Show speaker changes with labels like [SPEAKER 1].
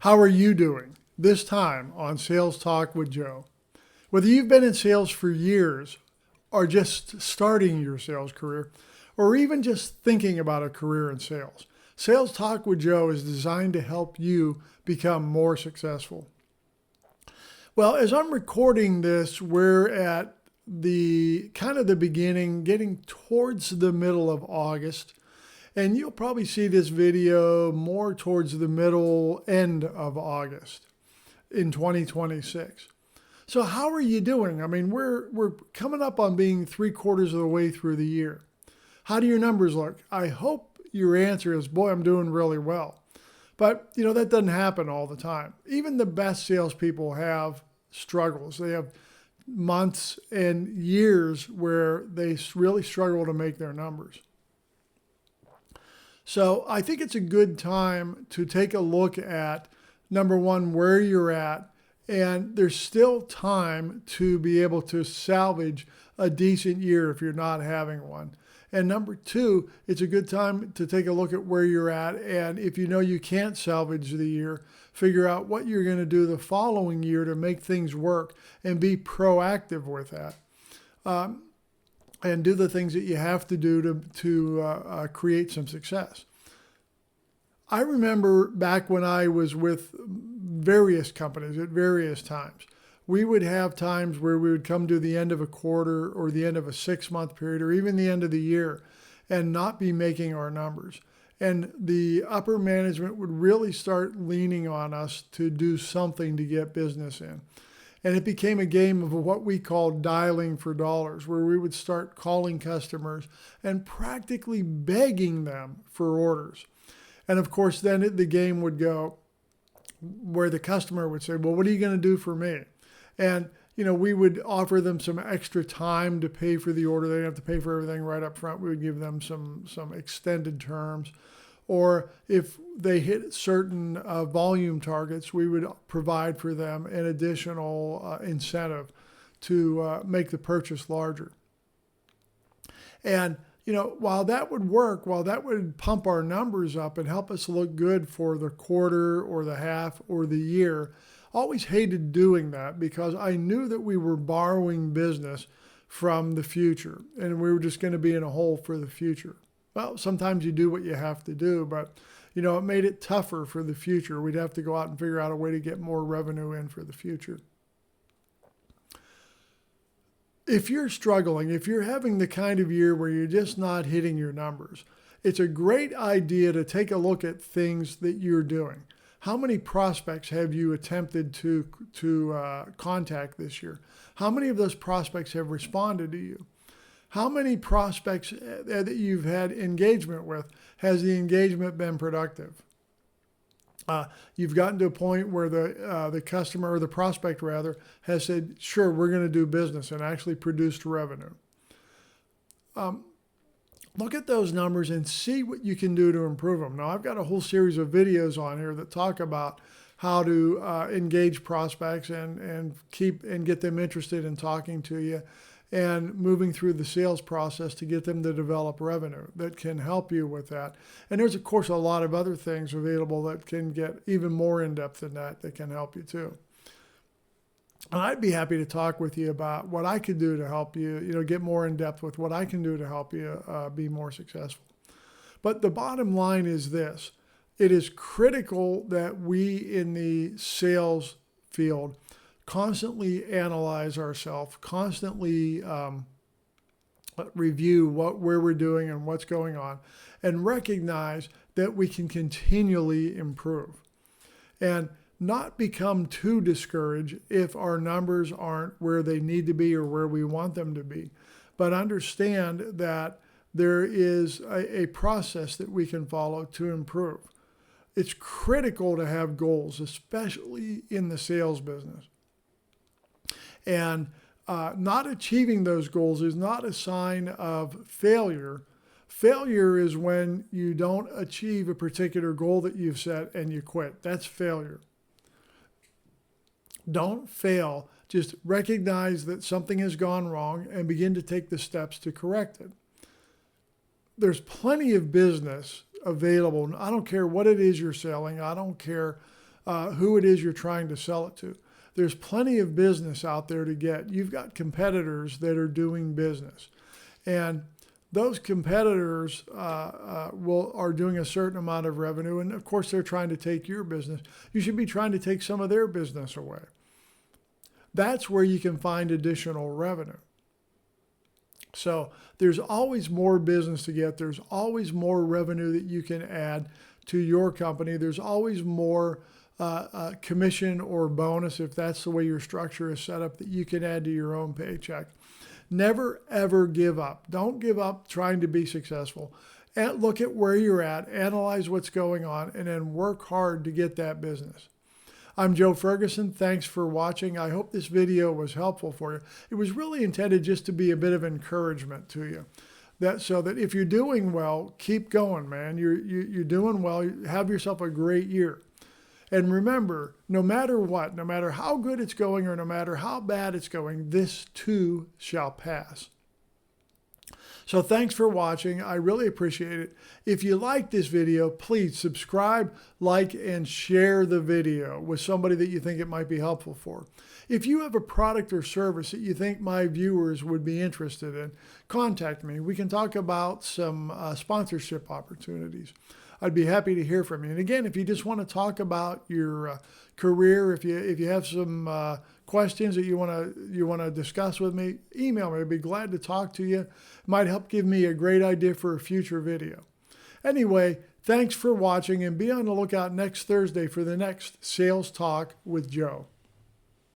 [SPEAKER 1] How are you doing this time on Sales Talk with Joe? Whether you've been in sales for years or just starting your sales career, or even just thinking about a career in sales, Sales Talk with Joe is designed to help you become more successful. Well, as I'm recording this, we're at the beginning, getting towards the middle of August. And you'll probably see this video more towards the middle end of August in 2026. So how are you doing? I mean, we're coming up on being 3/4 of the way through the year. How do your numbers look? I hope your answer is, boy, I'm doing really well. But that doesn't happen all the time. Even the best salespeople have struggles. They have months and years where they really struggle to make their numbers. So I think it's a good time to take a look at, number one, where you're at. And there's still time to be able to salvage a decent year if you're not having one. And number two, it's a good time to take a look at where you're at. And if you know you can't salvage the year, figure out what you're going to do the following year to make things work and be proactive with that. And do the things that you have to do to create some success. I remember back when I was with various companies at various times, we would have times where we would come to the end of a quarter or the end of a 6-month period or even the end of the year and not be making our numbers. And the upper management would really start leaning on us to do something to get business in. And it became a game of what we called dialing for dollars, where we would start calling customers and practically begging them for orders. And of course, then the game would go where the customer would say, well, what are you going to do for me? And, we would offer them some extra time to pay for the order. They didn't have to pay for everything right up front. We would give them some extended terms. Or if they hit certain volume targets, we would provide for them an additional incentive to make the purchase larger. And, while that would work, while that would pump our numbers up and help us look good for the quarter or the half or the year, I always hated doing that because I knew that we were borrowing business from the future and we were just going to be in a hole for the future. Well, sometimes you do what you have to do, but it made it tougher for the future. We'd have to go out and figure out a way to get more revenue in for the future. If you're struggling, if you're having the kind of year where you're just not hitting your numbers, it's a great idea to take a look at things that you're doing. How many prospects have you attempted to contact this year? How many of those prospects have responded to you? How many prospects that you've had engagement with, has the engagement been productive? You've gotten to a point where the customer or the prospect rather has said, sure, we're going to do business and actually produced revenue. Look at those numbers and see what you can do to improve them. Now, I've got a whole series of videos on here that talk about how to engage prospects and get them interested in talking to you and moving through the sales process to get them to develop revenue that can help you with that. And there's, of course, a lot of other things available that can get even more in-depth than that can help you too. And I'd be happy to talk with you about what I could do to help you, get more in depth with what I can do to help you be more successful. But the bottom line is this. It is critical that we in the sales field constantly analyze ourselves, constantly review where we're doing and what's going on, and recognize that we can continually improve. And not become too discouraged if our numbers aren't where they need to be or where we want them to be. But understand that there is a process that we can follow to improve. It's critical to have goals, especially in the sales business. And not achieving those goals is not a sign of failure. Failure is when you don't achieve a particular goal that you've set and you quit. That's failure. Don't fail. Just recognize that something has gone wrong and begin to take the steps to correct it. There's plenty of business available. I don't care what it is you're selling. I don't care who it is you're trying to sell it to. There's plenty of business out there to get. You've got competitors that are doing business. And those competitors are doing a certain amount of revenue. And of course, they're trying to take your business. You should be trying to take some of their business away. That's where you can find additional revenue. So there's always more business to get. There's always more revenue that you can add to your company. There's always more commission or bonus, if that's the way your structure is set up, that you can add to your own paycheck. Never, ever give up. Don't give up trying to be successful. And look at where you're at, analyze what's going on, and then work hard to get that business. I'm Joe Ferguson. Thanks for watching. I hope this video was helpful for you. It was really intended just to be a bit of encouragement to you. So that if you're doing well, keep going, man. You're doing well. Have yourself a great year. And remember, no matter what, no matter how good it's going or no matter how bad it's going, this too shall pass. So thanks for watching. I really appreciate it. If you like this video, please subscribe, like, and share the video with somebody that you think it might be helpful for. If you have a product or service that you think my viewers would be interested in, contact me. We can talk about some sponsorship opportunities. I'd be happy to hear from you. And again, if you just want to talk about your career, if you have some questions that you want to discuss with me, email me. I'd be glad to talk to you. It might help give me a great idea for a future video. Anyway, thanks for watching, and be on the lookout next Thursday for the next Sales Talk with Joe.